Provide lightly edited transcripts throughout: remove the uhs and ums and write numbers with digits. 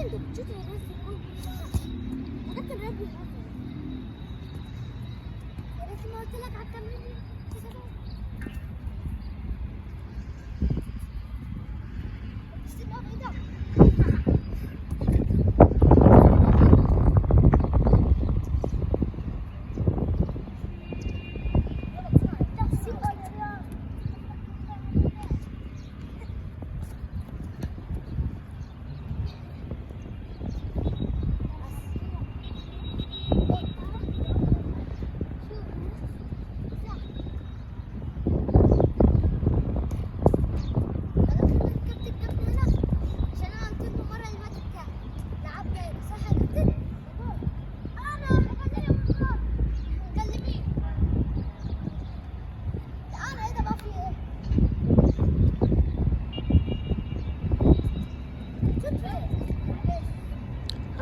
انت بتشوف الناس يا كابتن رياض بيهزر. بس ما قلت لك على التمرين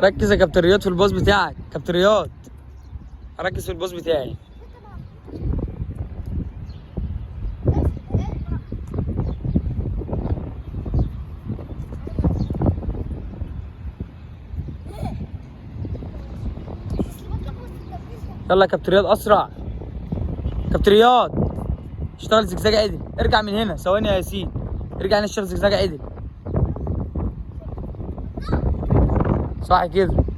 ركز يا كابتن رياض في الباص بتاعك. كابتن رياض ركز في الباص بتاعي. يلا يا كابتن رياض اسرع. كابتن رياض اشتغل زجزاج عدل. ارجع من هنا ثواني يا ياسين. ارجع نشتغل زجزاج عدل. صح كده.